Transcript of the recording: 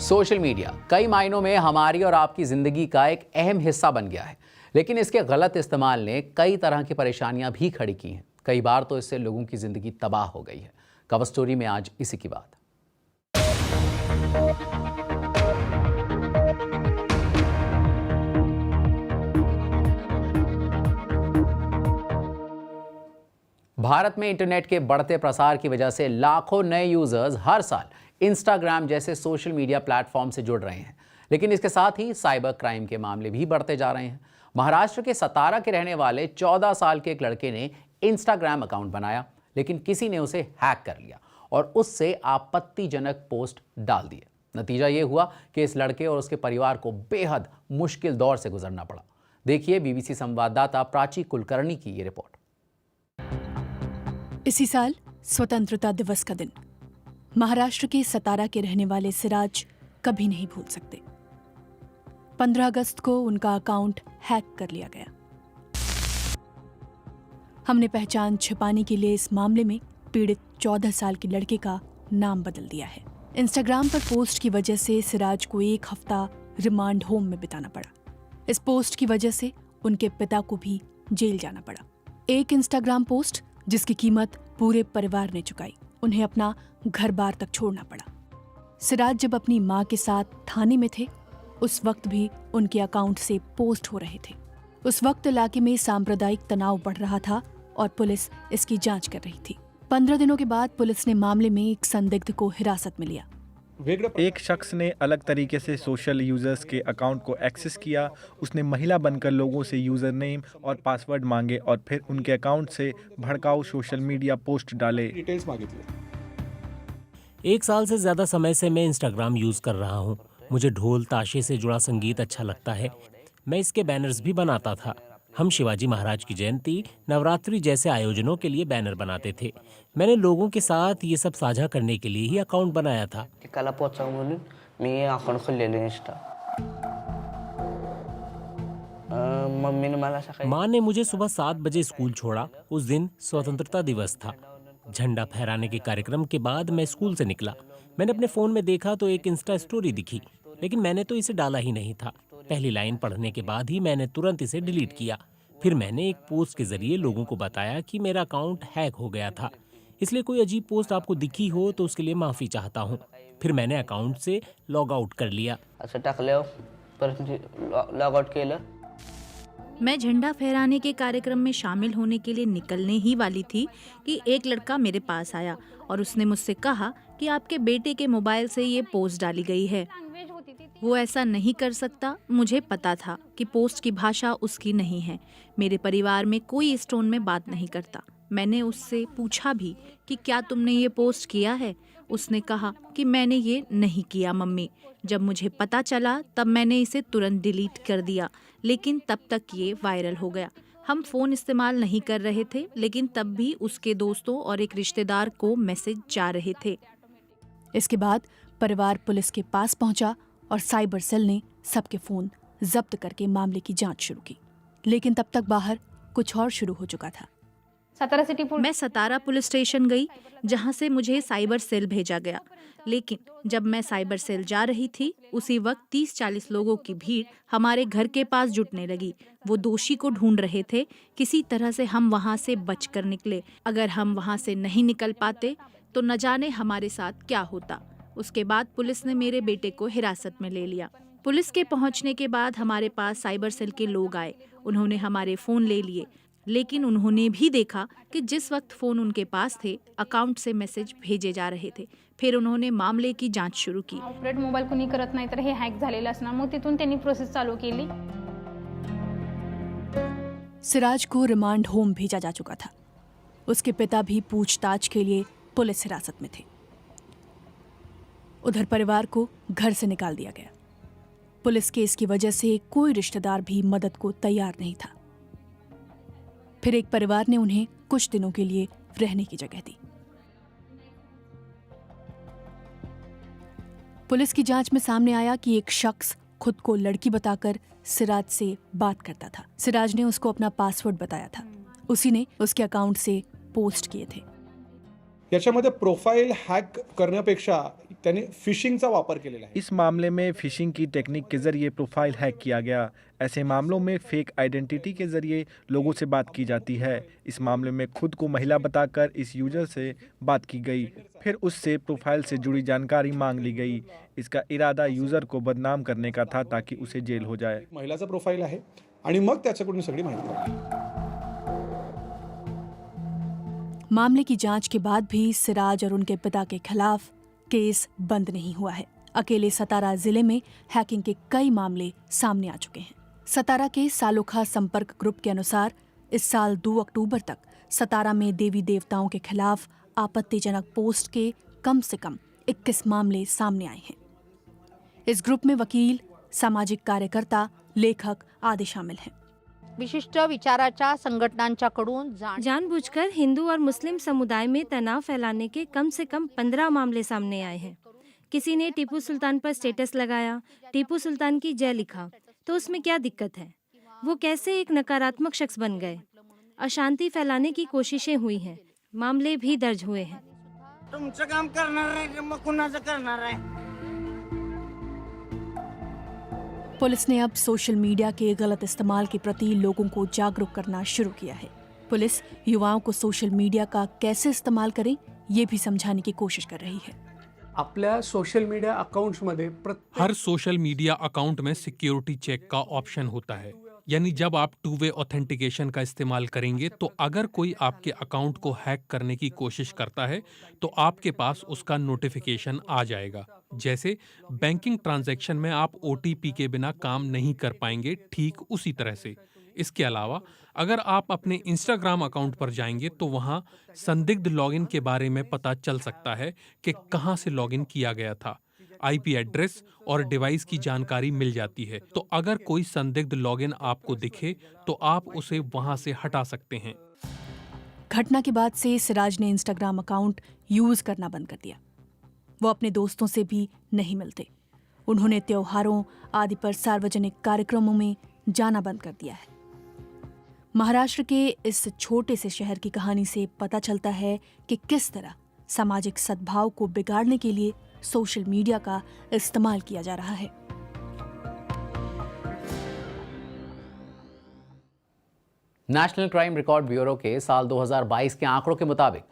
Social media कई मायनों में हमारी और आपकी ज़िंदगी का एक अहम हिस्सा बन गया है, लेकिन इसके गलत इस्तेमाल ने कई तरह की परेशानियां भी खड़ी की हैं। कई बार तो इससे लोगों की ज़िंदगी तबाह हो गई है। कवर स्टोरी में आज इसी की बात। भारत में इंटरनेट के बढ़ते प्रसार की वजह से लाखों नए यूजर्स हर साल इंस्टाग्राम जैसे सोशल मीडिया प्लेटफॉर्म से जुड़ रहे हैं, लेकिन इसके साथ ही साइबर क्राइम के मामले भी बढ़ते जा रहे हैं। महाराष्ट्र के सतारा के रहने वाले 14 साल के एक लड़के ने इंस्टाग्राम अकाउंट बनाया, लेकिन किसी ने उसे हैक कर लिया और उससे आपत्तिजनक पोस्ट डाल दिए। नतीजा ये हुआ कि इस लड़के और उसके परिवार को बेहद मुश्किल दौर से गुजरना पड़ा। देखिए बीबीसी संवाददाता प्राची कुलकर्णी की ये रिपोर्ट। इसी साल स्वतंत्रता दिवस का दिन महाराष्ट्र के सतारा के रहने वाले सिराज कभी नहीं भूल सकते। 15 अगस्त को उनका अकाउंट हैक कर लिया गया। हमने पहचान छिपाने के लिए इस मामले में पीड़ित 14 साल के लड़के का नाम बदल दिया है। इंस्टाग्राम पर पोस्ट की वजह से सिराज को 1 हफ्ता रिमांड होम में बिताना पड़ा। इस पोस्ट की वजह से उनके पिता को भी जेल जाना पड़ा। एक इंस्टाग्राम पोस्ट जिसकी कीमत पूरे परिवार ने चुकाई। उन्हें अपना घर बार तक छोड़ना पड़ा। सिराज जब अपनी मां के साथ थाने में थे, उस वक्त भी उनके अकाउंट से पोस्ट हो रहे थे। उस वक्त इलाके में सांप्रदायिक तनाव बढ़ रहा था और पुलिस इसकी जांच कर रही थी। 15 दिनों के बाद पुलिस ने मामले में एक संदिग्ध को हिरासत में लिया। एक शख्स ने अलग तरीके से सोशल यूजर्स के अकाउंट को एक्सेस किया। उसने महिला बनकर लोगों से यूजर नेम और पासवर्ड मांगे और फिर उनके अकाउंट से भड़काऊ सोशल मीडिया पोस्ट डाले। 1 साल से ज़्यादा समय से मैं इंस्टाग्राम यूज़ कर रहा हूँ। मुझे ढोल ताशे से जुड़ा संगीत अच्छा लगता है। मैं इसके बैनर्स भी बनाता था। हम शिवाजी महाराज की जयंती, नवरात्रि जैसे आयोजनों के लिए बैनर बनाते थे। मैंने लोगों के साथ ये सब साझा करने के लिए ही अकाउंट बनाया था। माँ ने मुझे सुबह 7 बजे स्कूल छोड़ा। उस दिन स्वतंत्रता दिवस था। झंडा फहराने के कार्यक्रम के बाद मैं स्कूल से निकला। मैंने अपने फ़ोन में देखा तो एक इंस्टा स्टोरी दिखी, लेकिन मैंने तो इसे डाला ही नहीं था। पहली लाइन पढ़ने के बाद ही मैंने तुरंत इसे डिलीट किया। फिर मैंने एक पोस्ट के जरिए लोगों को बताया कि मेरा अकाउंट हैक हो गया था। इसलिए कोई अजीब पोस्ट आपको दिखी हो तो उसके लिए माफ़ी चाहता हूँ। फिर मैंने अकाउंट से लॉग आउट कर लिया। मैं झंडा फहराने के कार्यक्रम में शामिल होने के लिए निकलने ही वाली थी कि एक लड़का मेरे पास आया और उसने मुझसे कहा कि आपके बेटे के मोबाइल से ये पोस्ट डाली गई है। वो ऐसा नहीं कर सकता। मुझे पता था कि पोस्ट की भाषा उसकी नहीं है। मेरे परिवार में कोई इस टोन में बात नहीं करता। मैंने उससे पूछा भी कि क्या तुमने ये पोस्ट किया है। उसने कहा कि मैंने ये नहीं किया मम्मी। जब मुझे पता चला तब मैंने इसे तुरंत डिलीट कर दिया, लेकिन तब तक ये वायरल हो गया। हम फ़ोन इस्तेमाल नहीं कर रहे थे, लेकिन तब भी उसके दोस्तों और एक रिश्तेदार को मैसेज जा रहे थे। इसके बाद परिवार पुलिस के पास पहुंचा और साइबर सेल ने सबके फ़ोन जब्त करके मामले की जांच शुरू की, लेकिन तब तक बाहर कुछ और शुरू हो चुका था। मैं सतारा पुलिस स्टेशन गई, जहां से मुझे साइबर सेल भेजा गया। लेकिन जब मैं साइबर सेल जा रही थी, उसी वक्त 30-40 लोगों की भीड़ हमारे घर के पास जुटने लगी। वो दोषी को ढूंढ रहे थे। किसी तरह से हम वहां से बचकर निकले। अगर हम वहां से नहीं निकल पाते तो न जाने हमारे साथ क्या होता। उसके बाद पुलिस ने मेरे बेटे को हिरासत में ले लिया। पुलिस के पहुंचने के बाद हमारे पास साइबर सेल के लोग आए। उन्होंने हमारे फ़ोन ले लिए, लेकिन उन्होंने भी देखा कि जिस वक्त फ़ोन उनके पास थे, अकाउंट से मैसेज भेजे जा रहे थे। फिर उन्होंने मामले की जांच शुरू की। ऑपरेट मोबाईल कुणी करत नाही तर हे हॅक झालेलं असणार, मग तिथून त्यांनी प्रोसेस चालू केली। सिराज को रिमांड होम भेजा जा चुका था। उसके पिता भी पूछताछ के लिए पुलिस हिरासत में थे। उधर परिवार को घर से निकाल दिया गया। पुलिस केस की वजह से कोई रिश्तेदार भी मदद को तैयार नहीं था। फिर एक परिवार ने उन्हें कुछ दिनों के लिए रहने की जगह दी। पुलिस की जांच में सामने आया कि एक शख्स खुद को लड़की बताकर सिराज से बात करता था। सिराज ने उसको अपना पासवर्ड बताया था। उसी ने उसके अकाउंट से पोस्ट किए थे। याच्यामध्ये प्रोफाइल हॅक करण्यापेक्षा त्याने फिशिंगचा वापर केलेला आहे. इस मामले में फिशिंग की टेक्निक के जरिए प्रोफाइल हैक किया गया। ऐसे मामलों में फेक आइडेंटिटी के जरिए लोगों से बात की जाती है। इस मामले में खुद को महिला बताकर इस यूजर से बात की गई, फिर उससे प्रोफाइल से जुड़ी जानकारी मांग ली गई। इसका इरादा यूजर को बदनाम करने का था ताकि उसे जेल हो जाए। एक महिलाचा प्रोफाईल आहे आणि मग त्याच्याकडून सगळी माहिती काढली. मामले की जांच के बाद भी सिराज और उनके पिता के खिलाफ केस बंद नहीं हुआ है। अकेले सतारा जिले में हैकिंग के कई मामले सामने आ चुके हैं। सतारा के सालोखा संपर्क ग्रुप के अनुसार इस साल 2 अक्टूबर तक सतारा में देवी देवताओं के खिलाफ आपत्तिजनक पोस्ट के कम से कम 21 मामले सामने आए हैं। इस ग्रुप में वकील, सामाजिक कार्यकर्ता, लेखक आदि शामिल हैं। विशिष्ट विचाराच्या संघटनांच्याकडून जानबूझकर हिंदू और मुस्लिम समुदाय में तनाव फैलाने के कम से कम 15 मामले सामने आए हैं। किसी ने टीपू सुल्तान पर स्टेटस लगाया, टीपू सुल्तान की जय लिखा, तो उसमें क्या दिक्कत है? वो कैसे एक नकारात्मक शख्स बन गए? अशांति फैलाने की कोशिशें हुई हैं, मामले भी दर्ज हुए हैं। तुमचं काम करणार आहे मग कुणाचं करणार आहे? पुलिस ने अब सोशल मीडिया के गलत इस्तेमाल के प्रति लोगों को जागरूक करना शुरू किया है। पुलिस युवाओं को सोशल मीडिया का कैसे इस्तेमाल करें, ये भी समझाने की कोशिश कर रही है। आपल्या सोशल मीडिया अकाउंट्समध्ये हर सोशल मीडिया अकाउंट में सिक्योरिटी चेक का ऑप्शन होता है, यानी जब आप 2 वे ऑथेंटिकेशन का इस्तेमाल करेंगे तो अगर कोई आपके अकाउंट को हैक करने की कोशिश करता है तो आपके पास उसका नोटिफिकेशन आ जाएगा। जैसे बैंकिंग ट्रांजैक्शन में आप OTP के बिना काम नहीं कर पाएंगे, ठीक उसी तरह से। इसके अलावा अगर आप अपने इंस्टाग्राम अकाउंट पर जाएंगे तो वहां संदिग्ध लॉगिन के बारे में पता चल सकता है कि कहां से लॉगिन किया गया था। IP एड्रेस और डिवाइस की जानकारी मिल जाती है, तो अगर कोई संदिग्ध लॉगिन आपको दिखे तो आप उसे वहां से हटा सकते हैं। घटना के बाद से सिराज ने इंस्टाग्राम अकाउंट यूज करना बंद कर दिया। वो अपने दोस्तों से भी नहीं मिलते। उन्होंने त्योहारों आदि पर सार्वजनिक कार्यक्रमों में जाना बंद कर दिया है। महाराष्ट्र के इस छोटे से शहर की कहानी से पता चलता है कि किस तरह सामाजिक सद्भाव को बिगाड़ने के लिए सोशल मीडिया का इस्तेमाल किया जा रहा है। नेशनल क्राइम रिकॉर्ड ब्यूरो के साल 2022 के आंकड़ों के मुताबिक